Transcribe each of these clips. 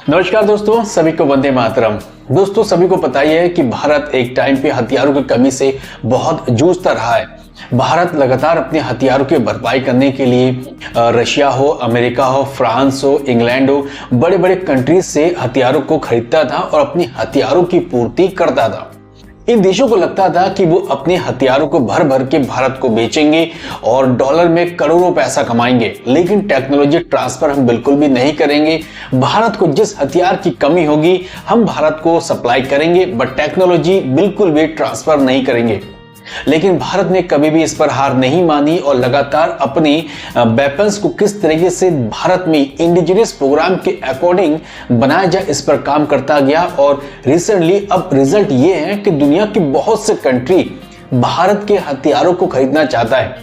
नमस्कार दोस्तों, सभी को वंदे मातरम। दोस्तों, सभी को पता ही है कि भारत एक टाइम पे हथियारों की कमी से बहुत जूझता रहा है। भारत लगातार अपने हथियारों की भरपाई करने के लिए रशिया हो, अमेरिका हो, फ्रांस हो, इंग्लैंड हो, बड़े बड़े कंट्रीज से हथियारों को खरीदता था और अपनी हथियारों की पूर्ति करता था। इन देशों को लगता था कि वो अपने हथियारों को भर भर के भारत को बेचेंगे और डॉलर में करोड़ों पैसा कमाएंगे, लेकिन टेक्नोलॉजी ट्रांसफर हम बिल्कुल भी नहीं करेंगे। भारत को जिस हथियार की कमी होगी हम भारत को सप्लाई करेंगे, बट टेक्नोलॉजी बिल्कुल भी ट्रांसफर नहीं करेंगे। लेकिन भारत ने कभी भी इस पर हार नहीं मानी और लगातार अपने वेपन्स को किस तरीके से भारत में इंडिजिनियस प्रोग्राम के अकॉर्डिंग बनाया जाए, इस पर काम करता गया। और रिसेंटली अब रिजल्ट ये है कि दुनिया की बहुत से कंट्री भारत के हथियारों को खरीदना चाहता है।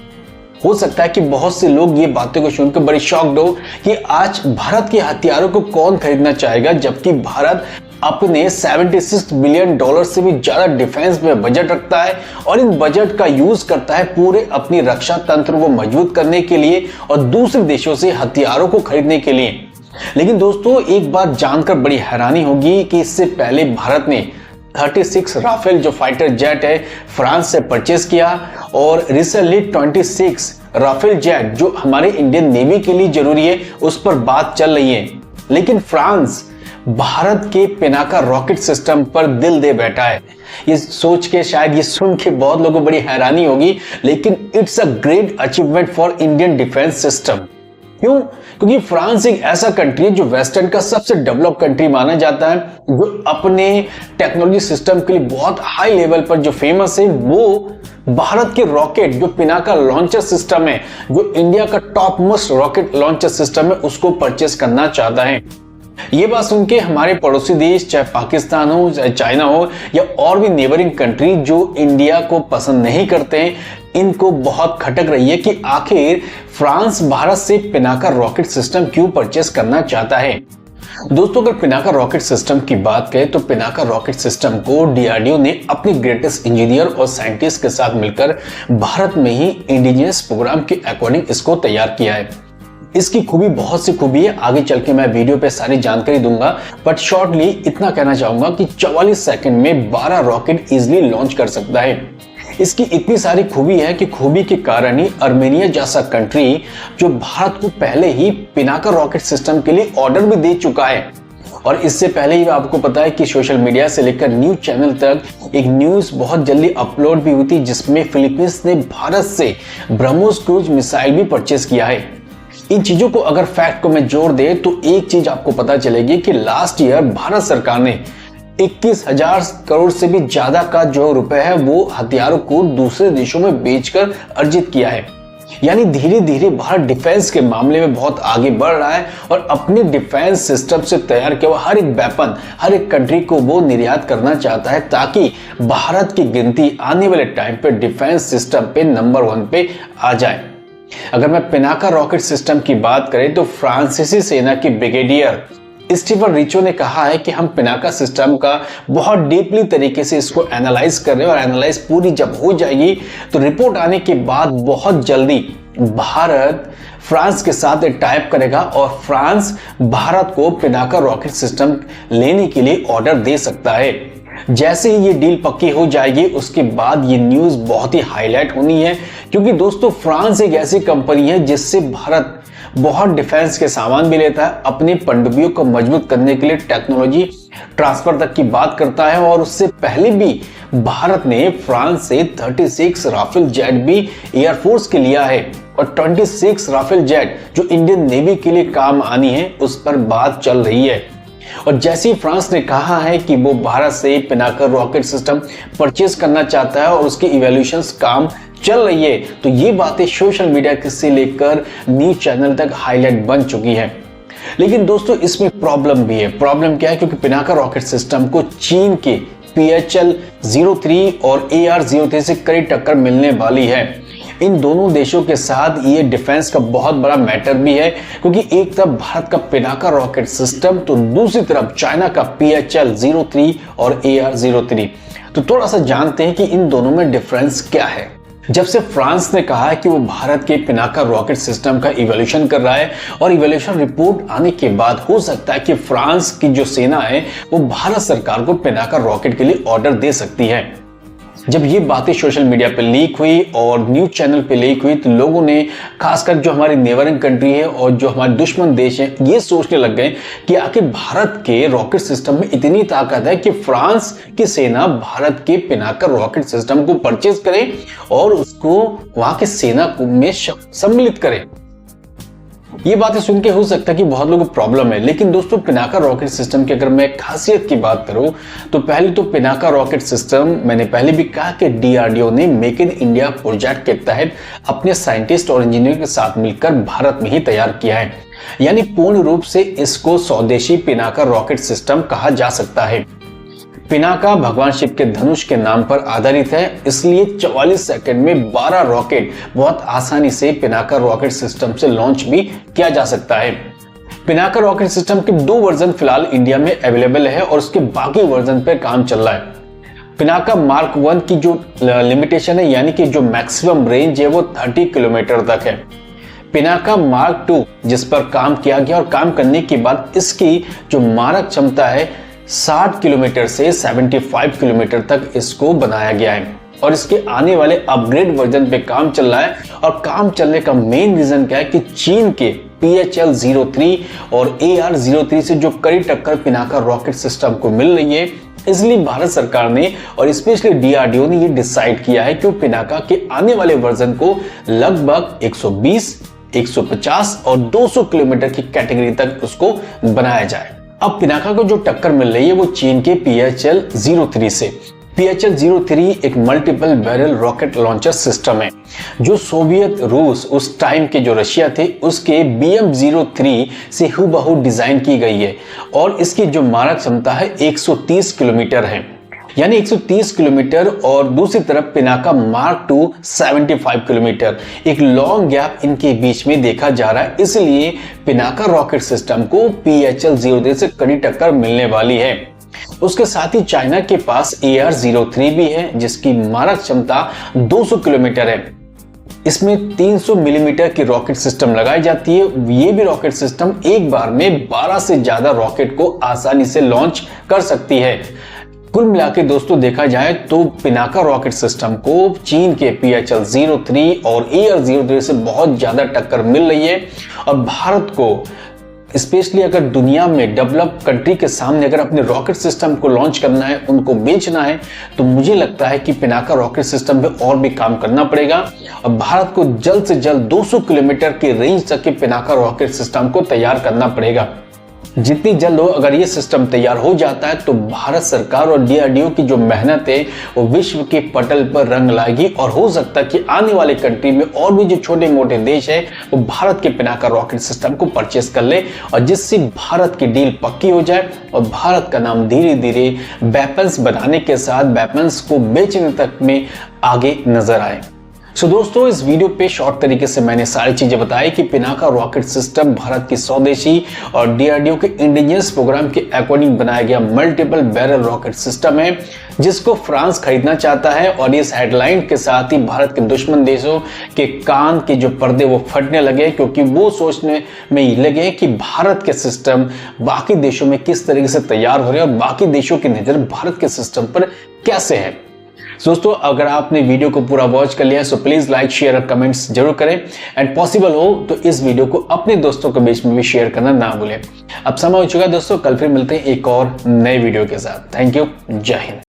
हो सकता है कि बहुत से लोग ये बातें को सुनकर बड़े शॉक्ड हो कि आज भारत के हथियारों को कौन खरीदना चाहेगा, जबकि भारत अपने 76 बिलियन डॉलर से भी ज्यादा डिफेंस में बजट रखता है और इन बजट का यूज करता है पूरे अपनी रक्षा तंत्र को मजबूत करने के लिए और दूसरे देशों से हथियारों को खरीदने के लिए। लेकिन दोस्तों, एक बात जानकर बड़ी हैरानी होगी कि इससे पहले भारत ने 36 राफेल जो फाइटर जेट है फ्रांस से परचेस किया और रिसेंटली 26 राफेल जेट जो हमारे इंडियन नेवी के लिए जरूरी है उस पर बात चल रही है। लेकिन फ्रांस भारत के पिनाका रॉकेट सिस्टम पर दिल दे बैठा है। ये सोच के, शायद ये सुन के बहुत लोगों को बड़ी हैरानी होगी, लेकिन it's a great achievement for Indian defence system. क्यों? क्योंकि फ्रांस एक ऐसा कंट्री है जो वेस्टर्न का सबसे डेवलप कंट्री माना जाता है, जो अपने टेक्नोलॉजी सिस्टम के लिए बहुत हाई लेवल पर जो फेमस है। वो भारत के रॉकेट जो पिनाका लॉन्चर सिस्टम है, जो इंडिया का top most rocket launcher system है, उसको परचेस करना चाहता है। ये बात सुन के हमारे पड़ोसी देश, चाहे पाकिस्तान हो, चाहे चाइना हो या और भी नेबरिंग कंट्री जो इंडिया को पसंद नहीं करते हैं, इनको बहुत खटक रही है कि आखिर फ्रांस भारत से पिनाका रॉकेट सिस्टम क्यों परचेस करना चाहता है। दोस्तों, अगर पिनाका रॉकेट सिस्टम की बात करें तो पिनाका रॉकेट सिस्टम को डीआरडीओ ने अपने ग्रेटेस्ट इंजीनियर और साइंटिस्ट के साथ मिलकर भारत में ही इंडिजिनियस प्रोग्राम के अकॉर्डिंग इसको तैयार किया है। इसकी खूबी, बहुत सी खूबी है, आगे चल के मैं वीडियो पे सारी जानकारी दूंगा, बट शॉर्टली इतना कहना चाहूंगा कि 44 सेकंड में 12 रॉकेट इजीली लॉन्च कर सकता है। इसकी इतनी सारी खूबी है कि खूबी के कारण ही अर्मेनिया जैसा कंट्री जो भारत को पहले ही पिनाका रॉकेट सिस्टम के लिए ऑर्डर भी दे चुका है। और इससे पहले ही आपको पता है कि सोशल मीडिया से लेकर न्यूज चैनल तक एक न्यूज बहुत जल्दी अपलोड भी हुई थी, जिसमें फिलीपींस ने भारत से ब्रह्मोस क्रूज मिसाइल भी परचेस किया है। इन चीजों को अगर फैक्ट को मैं जोड़ दे तो एक चीज आपको पता चलेगी कि लास्ट ईयर भारत सरकार ने 21,000 करोड़ से भी ज्यादा का जो रुपए है वो हथियारों को दूसरे देशों में बेचकर अर्जित किया है। यानी धीरे धीरे भारत डिफेंस के मामले में बहुत आगे बढ़ रहा है और अपने डिफेंस सिस्टम से तैयार किया हुआ हर एक वेपन, हर एक कंट्री को वो निर्यात करना चाहता है, ताकि भारत की गिनती आने वाले टाइम पे डिफेंस सिस्टम पे नंबर 1 पे आ जाए। अगर मैं पिनाका रॉकेट सिस्टम की बात करें तो फ्रांसीसी सेना के ब्रिगेडियर स्टीफन रिचो ने कहा है कि हम पिनाका सिस्टम का बहुत डीपली तरीके से इसको एनालाइज कर रहे हैं और एनालाइज पूरी जब हो जाएगी तो रिपोर्ट आने के बाद बहुत जल्दी भारत फ्रांस के साथ टाइप करेगा और फ्रांस भारत को पिनाका रॉकेट सिस्टम लेने के लिए ऑर्डर दे सकता है। जैसे ही ये डील पक्की हो जाएगी उसके बाद ये न्यूज बहुत ही हाईलाइट होनी है, क्योंकि दोस्तों फ्रांस एक ऐसी कंपनी है जिससे भारत बहुत डिफेंस के सामान भी लेता है, अपनी पनडुब्बियों को मजबूत करने के लिए टेक्नोलॉजी ट्रांसफर तक की बात करता है। और उससे पहले भी भारत ने फ्रांस से 36 राफेल जेट भी एयरफोर्स के लिया है और 26 राफेल जेट जो इंडियन नेवी के लिए काम आनी है उस पर बात चल रही है। और जैसे ही फ्रांस ने कहा है कि वो भारत से पिनाका रॉकेट सिस्टम परचेज करना चाहता है और उसकी इवैल्यूएशंस काम चल रही है, तो ये बातें सोशल मीडिया से लेकर न्यूज चैनल तक हाईलाइट बन चुकी है। लेकिन दोस्तों इसमें प्रॉब्लम भी है। प्रॉब्लम क्या है? क्योंकि पिनाका रॉकेट सिस्टम को चीन के PHL-03 और AR-03 से कड़ी टक्कर मिलने वाली है। इन दोनों देशों के साथ ये डिफेंस का बहुत बड़ा मैटर भी है, क्योंकि एक तरफ भारत का पिनाका रॉकेट सिस्टम तो दूसरी तरफ चाइना का PHL-03 और AR-03। तो थोड़ा सा जानते हैं कि इन दोनों में डिफरेंस क्या है। जब से फ्रांस ने कहा है कि वो भारत के पिनाका रॉकेट सिस्टम का इवोल्यूशन कर रहा है और इवोल्यूशन रिपोर्ट आने के बाद हो सकता है कि फ्रांस की जो सेना है वो भारत सरकार को पिनाका रॉकेट के लिए ऑर्डर दे सकती है। जब ये बातें सोशल मीडिया पे लीक हुई और न्यूज चैनल पे लीक हुई तो लोगों ने, खासकर जो हमारी नेबरिंग कंट्री है और जो हमारे दुश्मन देश है, ये सोचने लग गए कि आखिर भारत के रॉकेट सिस्टम में इतनी ताकत है कि फ्रांस की सेना भारत के पिनाका रॉकेट सिस्टम को परचेज करे और उसको वहां के सेना में सम्मिलित करे। ये बातें सुन के हो सकता है कि बहुत लोगों को प्रॉब्लम है, लेकिन दोस्तों पिनाका रॉकेट सिस्टम की अगर मैं खासियत की बात करूं तो पहले तो पिनाका रॉकेट सिस्टम, मैंने पहले भी कहा कि डीआरडीओ ने मेक इन इंडिया प्रोजेक्ट के तहत अपने साइंटिस्ट और इंजीनियर के साथ मिलकर भारत में ही तैयार किया है, यानी पूर्ण रूप से इसको स्वदेशी पिनाका रॉकेट सिस्टम कहा जा सकता है। पिनाका भगवान शिव के धनुष के नाम पर आधारित है, इसलिए 44 सेकंड में 12 रॉकेट बहुत आसानी से पिनाका रॉकेट सिस्टम से लॉन्च भी किया जा सकता है। पिनाका रॉकेट सिस्टम के 2 वर्जन फिलहाल इंडिया में अवेलेबल है और उसके बाकी वर्जन पर काम चल रहा है। पिनाका मार्क 1 की जो लिमिटेशन है, यानी कि जो मैक्सिमम रेंज है वो 30 किलोमीटर तक है। पिनाका मार्क 2 जिस पर काम किया गया और काम करने के बाद इसकी जो मारक क्षमता है 60 किलोमीटर से 75 किलोमीटर तक इसको बनाया गया है और इसके आने वाले अपग्रेड वर्जन पे काम चल रहा है। और काम चलने का मेन रीजन क्या है कि चीन के PHL-03 और AR-03 से जो कड़ी टक्कर पिनाका रॉकेट सिस्टम को मिल रही है, इसलिए भारत सरकार ने और स्पेशली डीआरडीओ ने ये डिसाइड किया है कि वो पिनाका के आने वाले वर्जन को लगभग 120, 150 और 200 किलोमीटर की कैटेगरी तक उसको बनाया जाए। अब पिनाका को जो टक्कर मिल रही है वो चीन के PHL-03 से। PHL-03 एक multiple barrel rocket launcher system है जो सोवियत रूस, उस टाइम के जो रशिया थे, उसके BM-03 से हूबहू डिजाइन की गई है और इसकी जो मारक क्षमता है 130 किलोमीटर है, यानी 130 किलोमीटर। और दूसरी तरफ पिनाका मार्क 2 75 किलोमीटर। एक लॉन्ग गैप इनके बीच में देखा जा रहा है, इसलिए पिनाका रॉकेट सिस्टम को PHL-03 से कड़ी टक्कर मिलने वाली है। उसके साथ ही चाइना के पास AR-03 भी है जिसकी मारक क्षमता 200 किलोमीटर है। इसमें 300 मिलीमीटर की रॉकेट सिस्टम लगाई जाती है। ये भी रॉकेट सिस्टम एक बार में 12 से ज्यादा रॉकेट को आसानी से लॉन्च कर सकती है। कुल मिला के दोस्तों देखा जाए तो पिनाका रॉकेट सिस्टम को चीन के PHL-03 और AR-03 से बहुत ज्यादा टक्कर मिल रही है और भारत को स्पेशली अगर दुनिया में डेवलप कंट्री के सामने अगर अपने रॉकेट सिस्टम को लॉन्च करना है, उनको बेचना है, तो मुझे लगता है कि पिनाका रॉकेट सिस्टम पे और भी काम करना पड़ेगा और भारत को जल्द से जल्द 200 किलोमीटर की रेंज तक के पिनाका रॉकेट सिस्टम को तैयार करना पड़ेगा। जितनी जल्द हो अगर ये सिस्टम तैयार हो जाता है तो भारत सरकार और डीआरडीओ की जो मेहनत है वो विश्व के पटल पर रंग लाएगी और हो सकता है कि आने वाले कंट्री में और भी जो छोटे मोटे देश है वो भारत के पिनाका रॉकेट सिस्टम को परचेस कर ले और जिससे भारत की डील पक्की हो जाए और भारत का नाम धीरे धीरे वेपन्स बनाने के साथ वेपन्स को बेचने तक में आगे नजर आए। सो दोस्तों, इस वीडियो पे शॉर्ट तरीके से मैंने सारी चीजें बताई कि पिनाका रॉकेट सिस्टम भारत की स्वदेशी और डीआरडीओ के इंडिजिनियस प्रोग्राम के अकॉर्डिंग बनाया गया मल्टीपल बैरल रॉकेट सिस्टम है जिसको फ्रांस खरीदना चाहता है और इस हेडलाइन के साथ ही भारत के दुश्मन देशों के कान के जो पर्दे वो फटने लगे क्योंकि वो सोचने में लगे कि भारत के सिस्टम बाकी देशों में किस तरीके से तैयार हो रहे हैं और बाकी देशों की नजर भारत के सिस्टम पर कैसे है। दोस्तों, अगर आपने वीडियो को पूरा वॉच कर लिया सो प्लीज लाइक, शेयर और कमेंट्स जरूर करें एंड पॉसिबल हो तो इस वीडियो को अपने दोस्तों के बीच में भी शेयर करना ना भूलें। अब समय हो चुका है दोस्तों, कल फिर मिलते हैं एक और नए वीडियो के साथ। थैंक यू, जय हिंद।